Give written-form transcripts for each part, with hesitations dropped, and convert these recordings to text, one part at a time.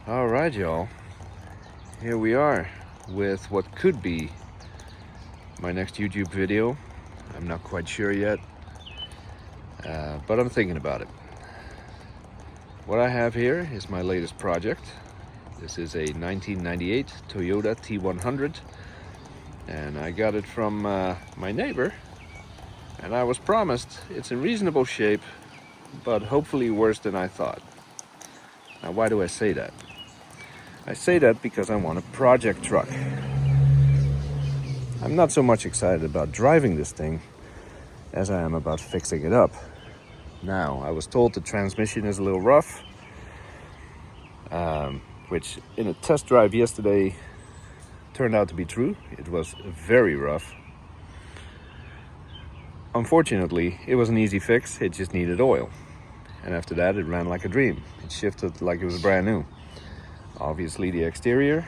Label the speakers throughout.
Speaker 1: All right, y'all. Here we are with what could be my next YouTube video. I'm not quite sure yet, but I'm thinking about it. What I have here is my latest project. This is a 1998 Toyota T100, and I got it from my neighbor, and I was promised it's in reasonable shape, but hopefully worse than I thought. Now, why do I say that? I say that because I want a project truck. I'm not so much excited about driving this thing as I am about fixing it up. Now, I was told the transmission is a little rough, which in a test drive yesterday turned out to be true. It was very rough. Unfortunately, it was an easy fix. It just needed oil. And after that, it ran like a dream. It shifted like it was brand new. Obviously, the exterior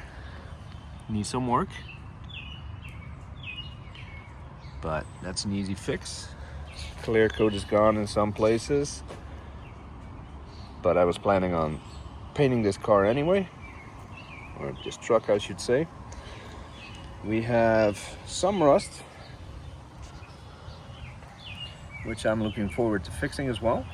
Speaker 1: needs some work, but that's an easy fix. Clear coat is gone in some places, but I was planning on painting this car anyway, or this truck I should say. We have some rust, which I'm looking forward to fixing as well.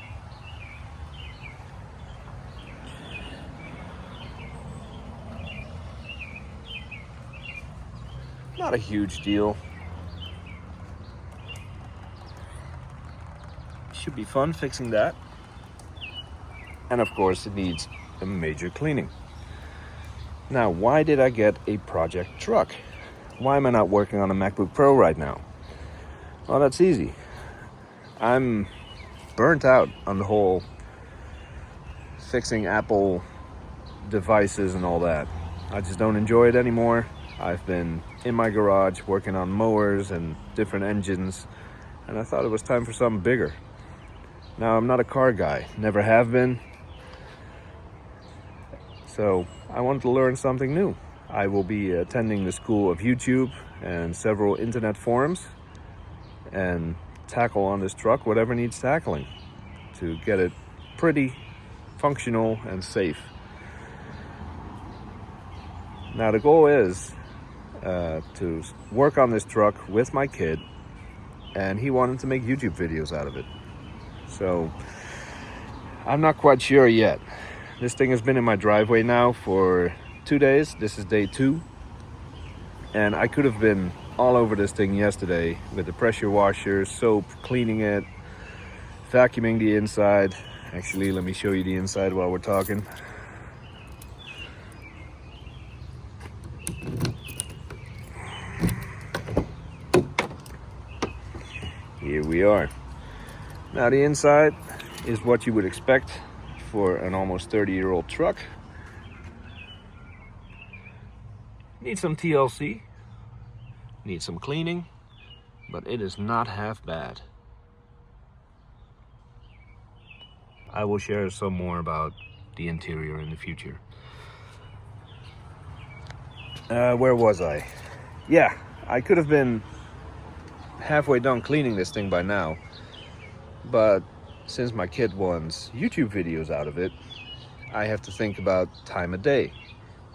Speaker 1: Not a huge deal. Should be fun fixing that. And of course it needs a major cleaning. Now, why did I get a project truck? Why am I not working on a MacBook Pro right now? Well, that's easy. I'm burnt out on the whole fixing Apple devices and all that. I just don't enjoy it anymore. I've been in my garage working on mowers and different engines, and I thought it was time for something bigger. Now, I'm not a car guy, never have been, so I wanted to learn something new. I will be attending the school of YouTube and several internet forums and tackle on this truck whatever needs tackling to get it pretty functional and safe. Now, the goal is to work on this truck with my kid, and he wanted to make YouTube videos out of it. So I'm not quite sure yet. This thing has been in my driveway now for 2 days. This is day 2, and I could have been all over this thing yesterday with the pressure washer, soap, cleaning it, vacuuming the inside. Actually, let me show you the inside while we're talking. Here we are. Now, the inside is what you would expect for an almost 30-year-old truck. Needs some TLC, needs some cleaning, but it is not half bad. I will share some more about the interior in the future. Where was I? Yeah, I could have been halfway done cleaning this thing by now, but since my kid wants YouTube videos out of it, I have to think about time of day.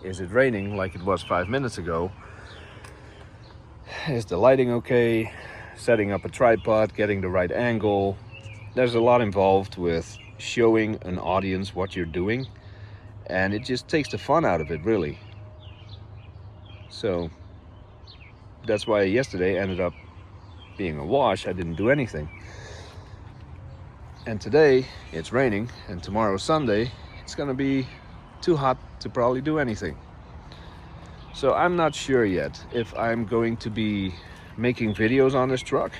Speaker 1: Is it raining like it was 5 minutes ago? Is the lighting okay? Setting up a tripod, getting the right angle. There's a lot involved with showing an audience what you're doing, and it just takes the fun out of it, really. So that's why yesterday ended up being a wash. I didn't do anything. And today it's raining, and tomorrow Sunday it's gonna be too hot to probably do anything. So I'm not sure yet if I'm going to be making videos on this truck.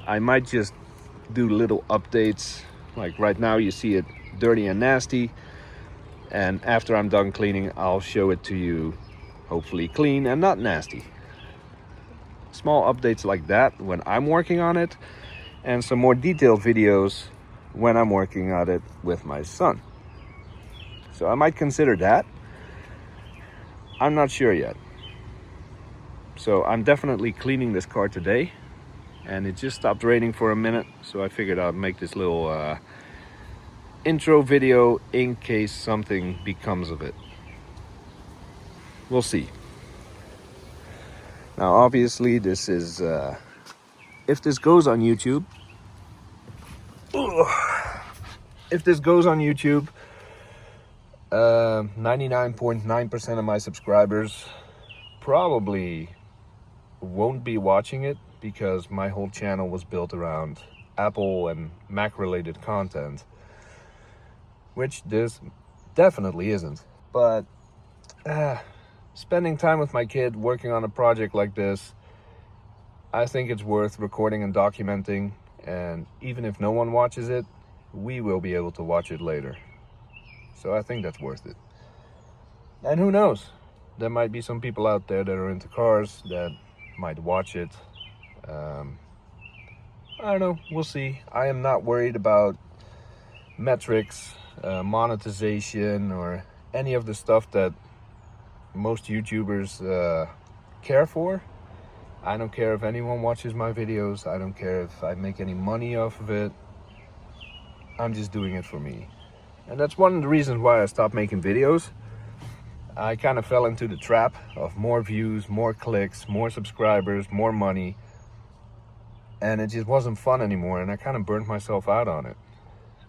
Speaker 1: I might just do little updates. Like right now you see it dirty and nasty, and after I'm done cleaning I'll show it to you hopefully clean and not nasty. Small updates like that when I'm working on it, and some more detailed videos when I'm working on it with my son. So I might consider that. I'm not sure yet. So I'm definitely cleaning this car today, and it just stopped raining for a minute, so I figured I'd make this little intro video in case something becomes of it. We'll see. Now, obviously, this is, if this goes on YouTube, 99.9% of my subscribers probably won't be watching it because my whole channel was built around Apple and Mac related content, which this definitely isn't. But spending time with my kid working on a project like this, I think it's worth recording and documenting, and even if no one watches it, we will be able to watch it later. So I think that's worth it. And who knows, there might be some people out there that are into cars that might watch it. I don't know, we'll see. I am not worried about metrics, monetization, or any of the stuff that most YouTubers care for. I don't care if anyone watches my videos. I don't care if I make any money off of it. I'm just doing it for me. And that's one of the reasons why I stopped making videos. I kind of fell into the trap of more views, more clicks, more subscribers, more money. And it just wasn't fun anymore, and I kind of burnt myself out on it.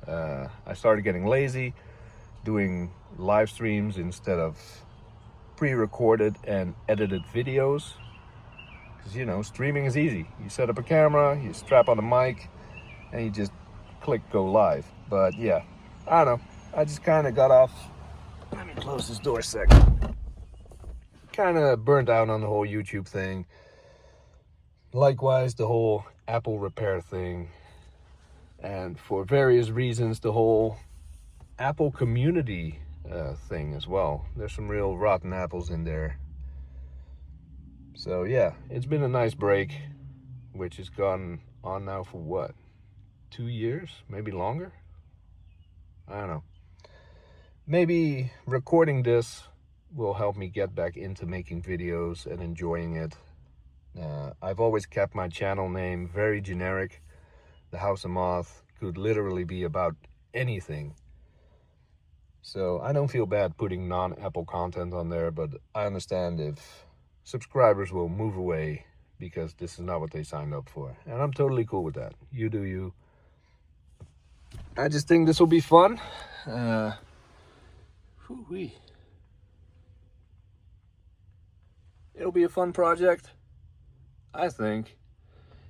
Speaker 1: I started getting lazy, doing live streams instead of pre-recorded and edited videos. Because, you know, streaming is easy. You set up a camera, you strap on a mic, and you just click go live. But yeah, I don't know. I just kind of got off. Let me close this door a second. Kind of burnt out on the whole YouTube thing. Likewise, the whole Apple repair thing. And for various reasons, the whole Apple community thing as well. There's some real rotten apples in there. So yeah, it's been a nice break, which has gone on now for what? 2 years? Maybe longer? I don't know. Maybe recording this will help me get back into making videos and enjoying it. I've always kept my channel name very generic. The House of Moth could literally be about anything. So I don't feel bad putting non-Apple content on there, but I understand if subscribers will move away because this is not what they signed up for. And I'm totally cool with that. You do you. I just think this will be fun. It'll be a fun project, I think.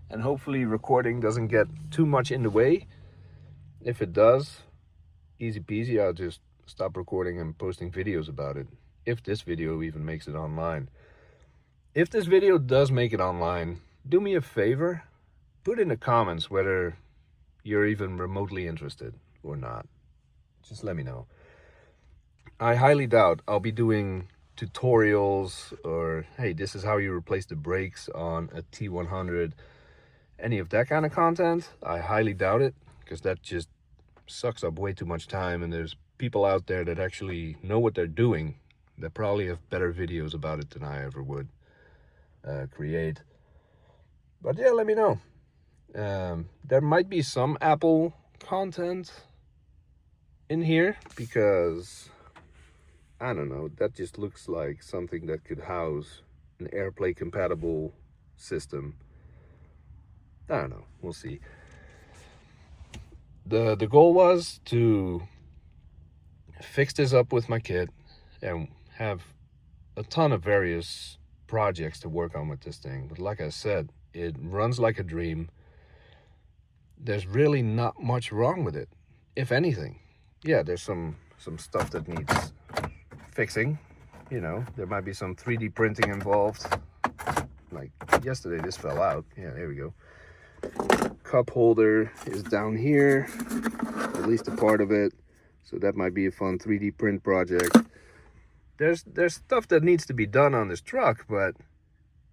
Speaker 1: And hopefully recording doesn't get too much in the way. If it does, easy peasy, I'll just stop recording and posting videos about it. If this video even makes it online. If this video does make it online, do me a favor, put in the comments whether you're even remotely interested or not. Just let me know. I highly doubt I'll be doing tutorials or, hey, this is how you replace the brakes on a T100. Any of that kind of content, I highly doubt it, because that just sucks up way too much time, and there's people out there that actually know what they're doing that probably have better videos about it than I ever would create. But yeah, let me know. There might be some Apple content in here because, I don't know, that just looks like something that could house an AirPlay compatible system. I don't know, we'll see. The goal was to fix this up with my kid and have a ton of various projects to work on with this thing. But like I said, it runs like a dream. There's really not much wrong with it, if anything. Yeah, there's some stuff that needs fixing. You know, there might be some 3D printing involved. Like yesterday, this fell out. Yeah, there we go. Cup holder is down here, at least a part of it. So that might be a fun 3D print project. There's stuff that needs to be done on this truck, but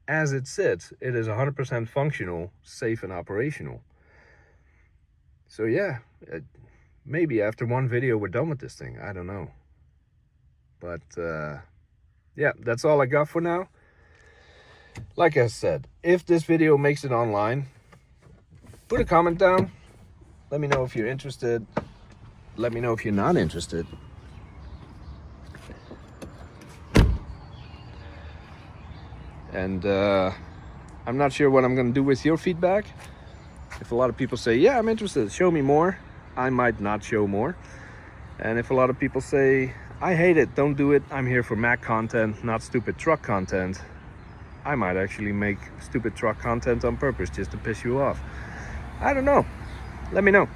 Speaker 1: as it sits, it is 100% functional, safe, and operational. So yeah, maybe after one video we're done with this thing. I don't know. But yeah, that's all I got for now. Like I said, if this video makes it online, put a comment down. Let me know if you're interested. let me know if you're not interested. And I'm not sure what I'm gonna do with your feedback. If a lot of people say, yeah, I'm interested, show me more, I might not show more. And if a lot of people say, I hate it, don't do it, I'm here for Mac content, not stupid truck content, I might actually make stupid truck content on purpose just to piss you off. I don't know. Let me know.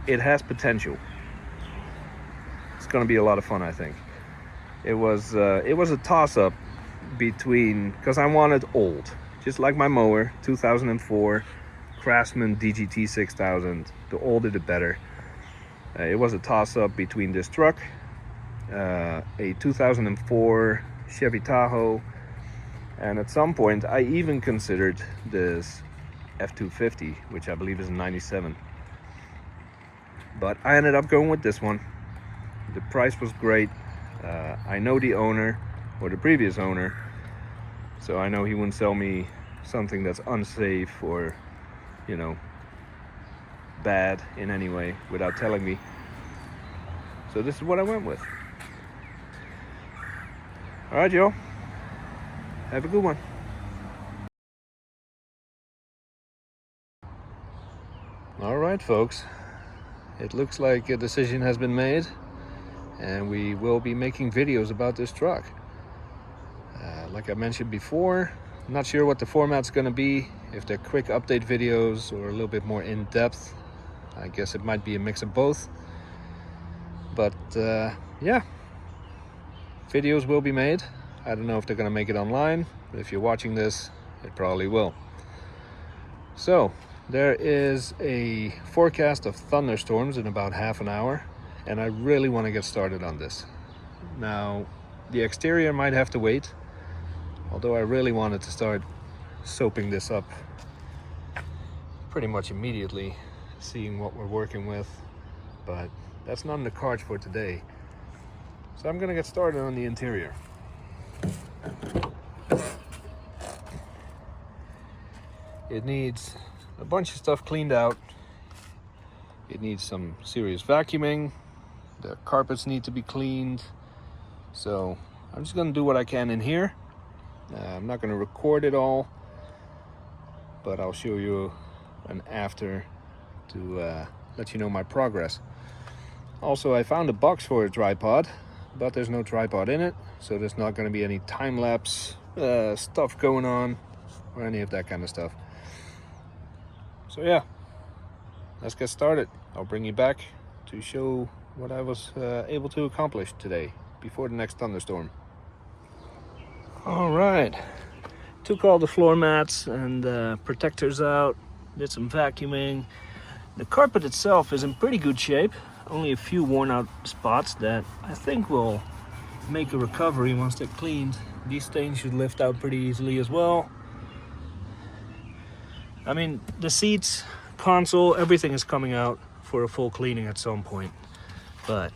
Speaker 1: It has potential. It's gonna be a lot of fun, I think. It was a toss-up between, because I wanted old, just like my mower, 2004 Craftsman DGT 6000. The older the better. It was a toss-up between this truck, a 2004 Chevy Tahoe, and at some point I even considered this F250, which I believe is a 97. But I ended up going with this one. The price was great. I know the owner, or the previous owner, so I know he wouldn't sell me something that's unsafe or, you know, bad in any way without telling me. So this is what I went with. All right, y'all. Have a good one. All right, folks. It looks like a decision has been made, and we will be making videos about this truck. Like I mentioned before, I'm not sure what the format's going to be, if they're quick update videos or a little bit more in-depth. I guess it might be a mix of both. But yeah, videos will be made. I don't know if they're going to make it online, but if you're watching this, it probably will. So there is a forecast of thunderstorms in about half an hour, and I really want to get started on this. Now, the exterior might have to wait, although I really wanted to start soaping this up pretty much immediately, seeing what we're working with, but that's not in the cards for today. So I'm gonna get started on the interior. It needs a bunch of stuff cleaned out. It needs some serious vacuuming. The carpets need to be cleaned. So I'm just gonna do what I can in here. I'm not gonna record it all, but I'll show you an after to let you know my progress. Also, I found a box for a tripod, but there's no tripod in it, so there's not gonna be any time-lapse stuff going on or any of that kind of stuff. So yeah, let's get started. I'll bring you back to show what I was able to accomplish today before the next thunderstorm. All right, took all the floor mats and protectors out, did some vacuuming. The carpet itself is in pretty good shape, only a few worn out spots that I think will make a recovery once they're cleaned. These stains should lift out pretty easily as well. I mean, the seats, console, everything is coming out for a full cleaning at some point, but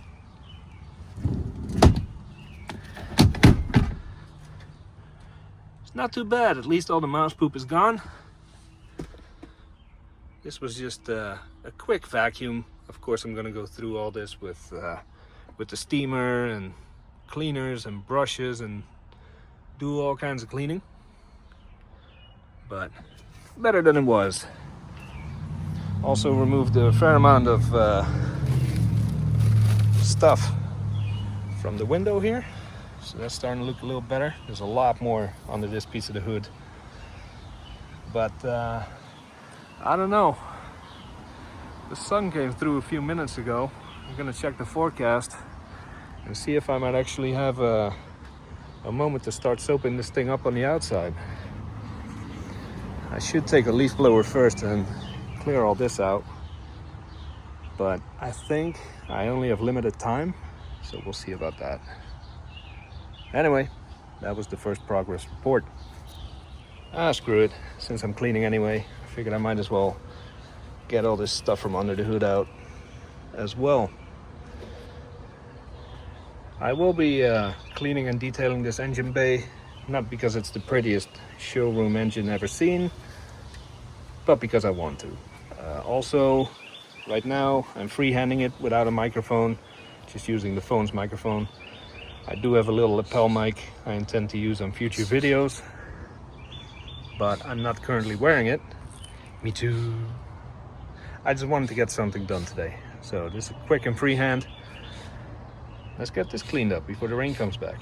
Speaker 1: it's not too bad. At least all the mouse poop is gone. This was just a quick vacuum. Of course, I'm gonna go through all this with the steamer and cleaners and brushes and do all kinds of cleaning, but better than it was. Also removed a fair amount of stuff from the window here, so that's starting to look a little better. There's a lot more under this piece of the hood, but I don't know. The sun came through a few minutes ago. I'm gonna check the forecast and see if I might actually have a moment to start soaping this thing up on the outside. I should take a leaf blower first and clear all this out, but I think I only have limited time, so we'll see about that. Anyway, that was the first progress report. Screw it, since I'm cleaning anyway, I figured I might as well get all this stuff from under the hood out as well. I will be cleaning and detailing this engine bay, not because it's the prettiest showroom engine ever seen, but because I want to. Also, right now I'm freehanding it without a microphone, just using the phone's microphone. I do have a little lapel mic I intend to use on future videos, but I'm not currently wearing it. Me too. I just wanted to get something done today. So this is quick and freehand. Let's get this cleaned up before the rain comes back.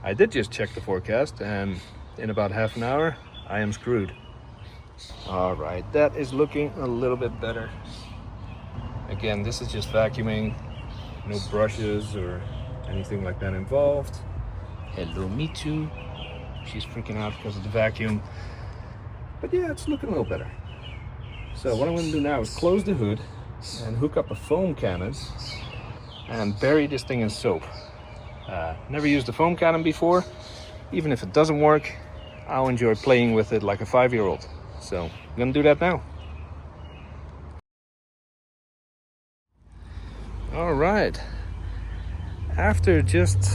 Speaker 1: I did just check the forecast, and in about half an hour, I am screwed. All right, that is looking a little bit better. Again, this is just vacuuming, no brushes or anything like that involved. Hello, me too. She's freaking out because of the vacuum. But yeah, it's looking a little better. So what I'm going to do now is close the hood and hook up a foam cannon and bury this thing in soap. Never used a foam cannon before. Even if it doesn't work, I'll enjoy playing with it like a 5-year-old. So I'm going to do that now. All right. After just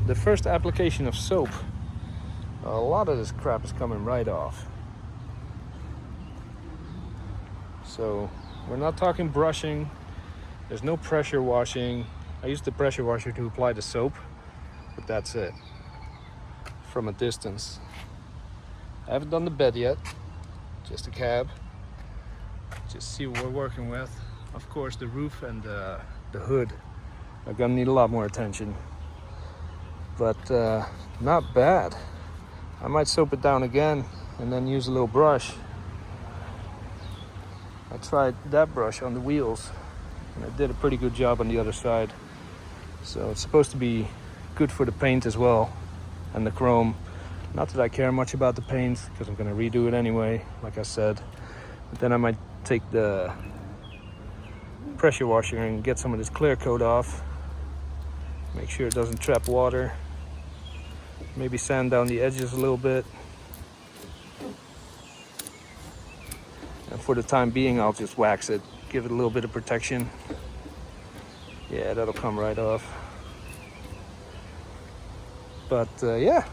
Speaker 1: the first application of soap, a lot of this crap is coming right off. So we're not talking brushing. There's no pressure washing. I used the pressure washer to apply the soap, but that's it. From a distance. I haven't done the bed yet, just a cab. Just see what we're working with. Of course, the roof and the hood are gonna need a lot more attention, but not bad. I might soap it down again and then use a little brush. I tried that brush on the wheels and I did a pretty good job on the other side. So it's supposed to be good for the paint as well and the chrome. Not that I care much about the paint because I'm going to redo it anyway, like I said. But then I might take the pressure washer and get some of this clear coat off. Make sure it doesn't trap water. Maybe sand down the edges a little bit. And for the time being, I'll just wax it, give it a little bit of protection. Yeah, that'll come right off. But yeah,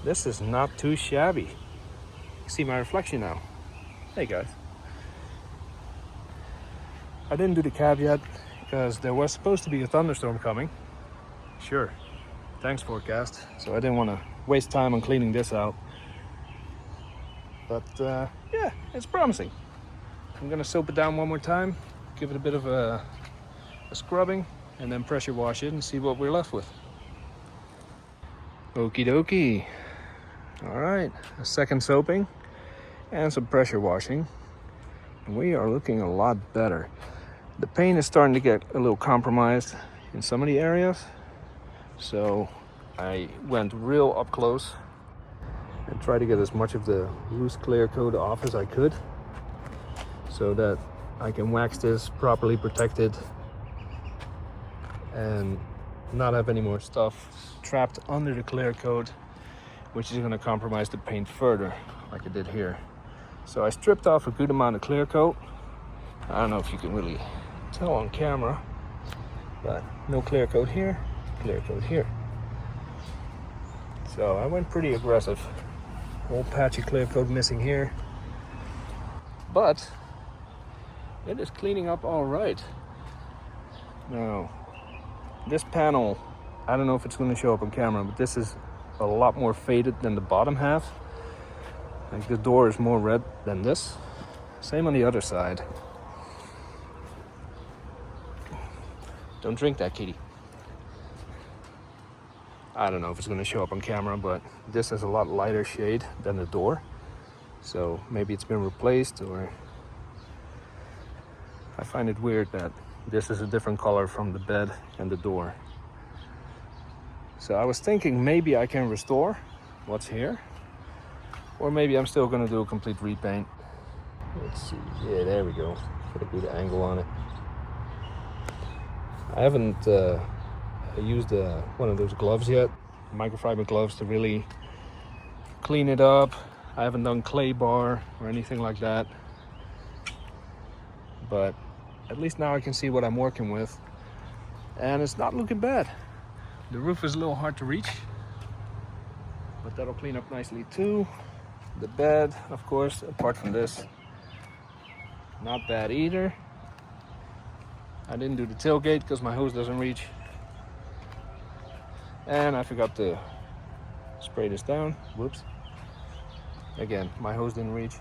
Speaker 1: this is not too shabby. See my reflection now. Hey guys. I didn't do the cab yet because there was supposed to be a thunderstorm coming. Sure, thanks forecast. So I didn't want to waste time on cleaning this out. But yeah, it's promising. I'm gonna soap it down one more time, give it a bit of a scrubbing, and then pressure wash it and see what we're left with. Okie dokie. All right, a second soaping and some pressure washing. We are looking a lot better. The paint is starting to get a little compromised in some of the areas. So I went real up close and tried to get as much of the loose clear coat off as I could so that I can wax this properly protected and not have any more stuff trapped under the clear coat, which is going to compromise the paint further like I did here. So I stripped off a good amount of clear coat. I don't know if you can really tell on camera, but no clear coat here, clear coat here. So I went pretty aggressive. Whole patch of clear coat missing here, but it is cleaning up all right. Now this panel, I don't know if it's going to show up on camera, but this is a lot more faded than the bottom half. Like the door is more red than this. Same on the other side. Don't drink that, kitty. I don't know if it's going to show up on camera, but this is a lot lighter shade than the door. So maybe it's been replaced, or I find it weird that this is a different color from the bed and the door. So I was thinking maybe I can restore what's here, or maybe I'm still going to do a complete repaint. Let's see. Yeah, there we go. Get a good angle on it. I haven't used one of those gloves yet, microfiber gloves, to really clean it up. I haven't done clay bar or anything like that, but at least now I can see what I'm working with, and it's not looking bad. The roof is a little hard to reach, but that'll clean up nicely too. The bed, of course, apart from this, Not bad either. I didn't do the tailgate because my hose doesn't reach. And I forgot to spray this down. Whoops. Again, my hose didn't reach.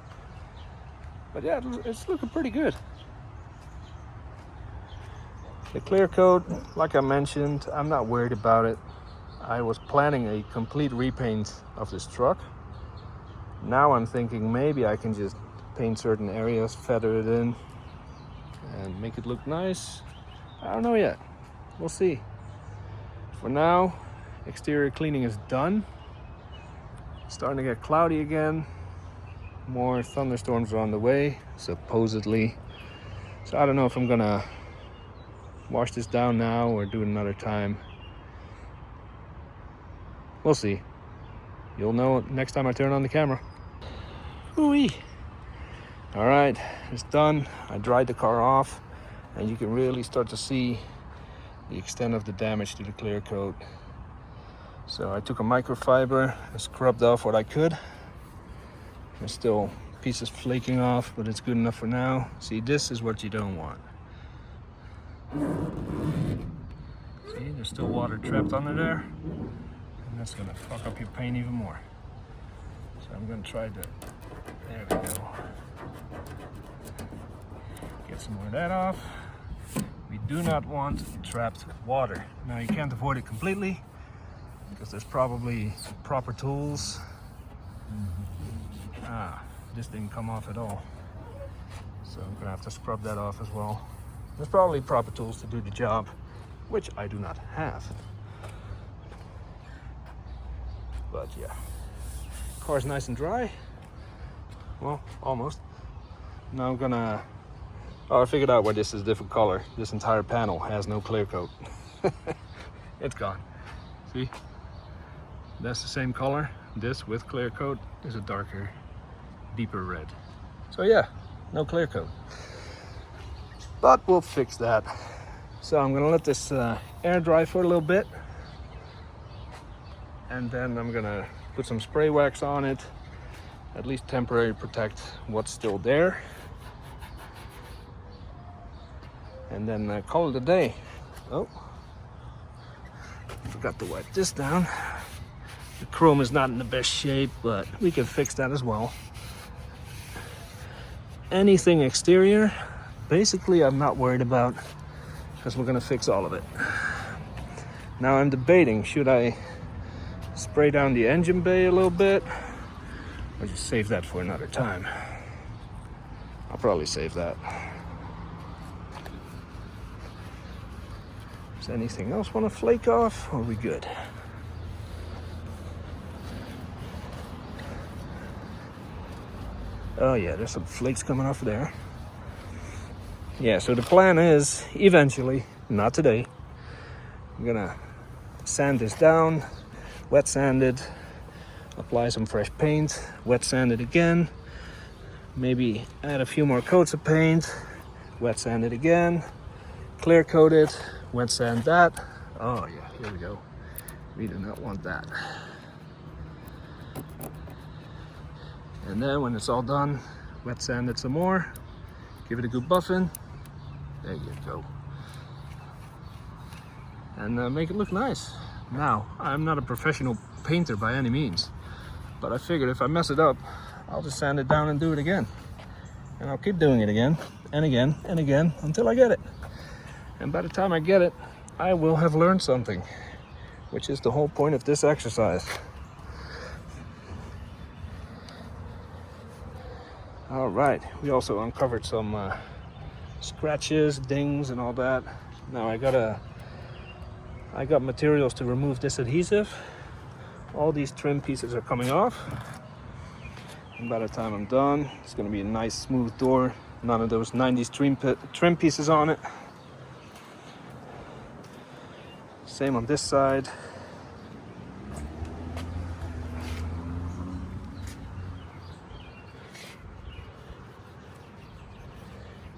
Speaker 1: But yeah, it's looking pretty good. The clear coat, like I mentioned, I'm not worried about it. I was planning a complete repaint of this truck. Now I'm thinking maybe I can just paint certain areas, feather it in, and make it look nice. I don't know yet. We'll see. For now, exterior cleaning is done. It's starting to get cloudy again. More thunderstorms are on the way, supposedly. So I don't know if I'm gonna wash this down now or do it another time. We'll see. You'll know next time I turn on the camera. Ooh-wee. All right, it's done. I dried the car off, and you can really start to see the extent of the damage to the clear coat. So I took a microfiber and scrubbed off what I could. There's still pieces flaking off, but it's good enough for now. See, this is what you don't want. See, there's still water trapped under there, and that's gonna fuck up your paint even more. So I'm gonna try to, there we go. Get some more of that off. We do not want trapped water. Now you can't avoid it completely because there's probably proper tools. This didn't come off at all. So I'm gonna have to scrub that off as well. There's probably proper tools to do the job, which I do not have. But yeah, car's nice and dry. Well, almost. Now I'm gonna, oh, I figured out why this is a different color. This entire panel has no clear coat. It's gone. See? That's the same color. This with clear coat is a darker, deeper red. So yeah, no clear coat. But we'll fix that. So I'm gonna let this air dry for a little bit. And then I'm gonna put some spray wax on it, at least temporarily protect what's still there. And then call it a day. Oh, forgot to wipe this down. The chrome is not in the best shape, but we can fix that as well. Anything exterior, basically I'm not worried about because we're gonna fix all of it. Now I'm debating, should I spray down the engine bay a little bit or just save that for another time? I'll probably save that. Does anything else want to flake off, or are we good? Oh yeah, there's some flakes coming off there. Yeah, so the plan is eventually, not today, I'm gonna sand this down, wet sand it, apply some fresh paint, wet sand it again, maybe add a few more coats of paint, wet sand it again, clear coat it, wet sand that. Oh yeah, here we go. We do not want that. And then when it's all done, wet sand it some more, give it a good buffing. There you go. And make it look nice. Now, I'm not a professional painter by any means, but I figured if I mess it up, I'll just sand it down and do it again. And I'll keep doing it again and again and again until I get it. And by the time I get it, I will have learned something, which is the whole point of this exercise. All right, we also uncovered some scratches, dings, and all that. Now I got materials to remove this adhesive. All these trim pieces are coming off. And by the time I'm done, it's gonna be a nice smooth door. None of those 90s trim pieces on it. Same on this side.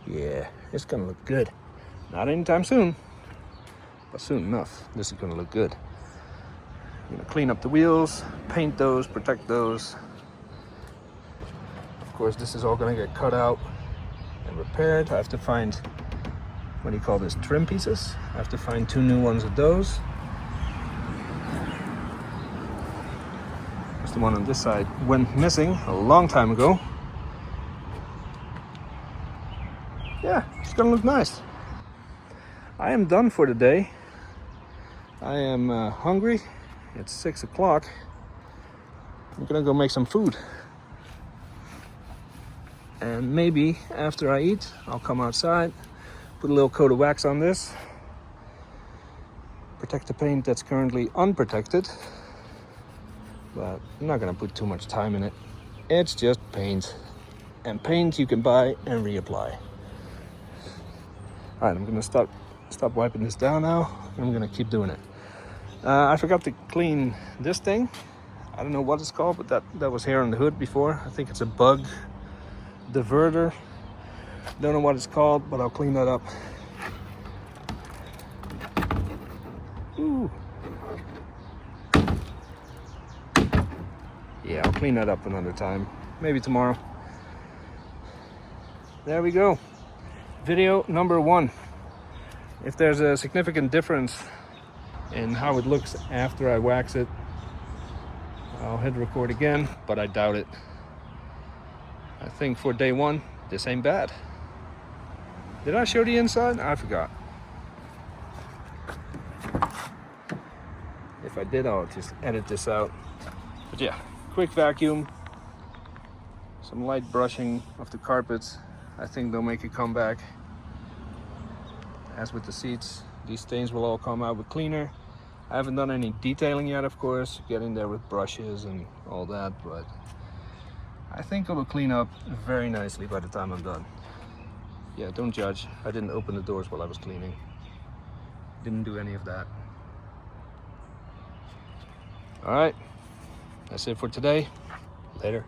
Speaker 1: Yeah, it's gonna look good. Not anytime soon, but soon enough, this is gonna look good. I'm gonna clean up the wheels, paint those, protect those. Of course, this is all gonna get cut out and repaired. I have to find, what do you call this, trim pieces. I have to find 2 new ones of those. The one on this side went missing a long time ago. Yeah, it's gonna look nice. I am done for the day. I am hungry. It's 6 o'clock. I'm gonna go make some food. And maybe after I eat, I'll come outside, put a little coat of wax on this, protect the paint that's currently unprotected. But I'm not gonna put too much time in it. It's just paint, and paint you can buy and reapply. All right, I'm gonna stop wiping this down now, and I'm gonna keep doing it. I forgot to clean this thing. I don't know what it's called, but that was here on the hood before. I think it's a bug diverter. Don't know what it's called, but I'll clean that up. Ooh. Yeah, I'll clean that up another time. Maybe tomorrow. There we go. Video number 1. If there's a significant difference in how it looks after I wax it, I'll hit record again, but I doubt it. I think for day 1, this ain't bad. Did I show the inside? I forgot. If I did, I'll just edit this out. But yeah. Quick vacuum, some light brushing of the carpets. I think they'll make a comeback. As with the seats, these stains will all come out with cleaner. I haven't done any detailing yet, of course, getting there with brushes and all that, but I think it'll clean up very nicely by the time I'm done. Yeah, don't judge. I didn't open the doors while I was cleaning. Didn't do any of that. All right. That's it for today. Later.